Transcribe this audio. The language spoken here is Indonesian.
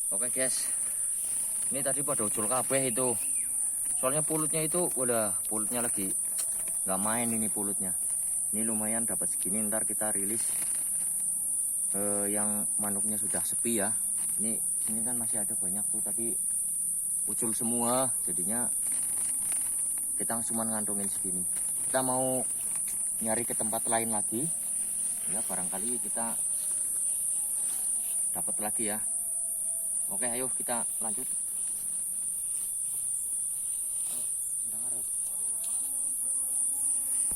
Oke guys, ini tadi pada ucul kabeh itu. Soalnya pulutnya itu udah pulutnya lagi nggak main ini pulutnya. Ini lumayan dapat segini, ntar kita rilis yang manuknya sudah sepi ya. Ini sini kan masih ada banyak tuh tadi ucul semua, jadinya kita cuma ngantongin segini. Kita mau nyari ke tempat lain lagi ya, barangkali kita dapat lagi ya. Oke, ayo kita lanjut.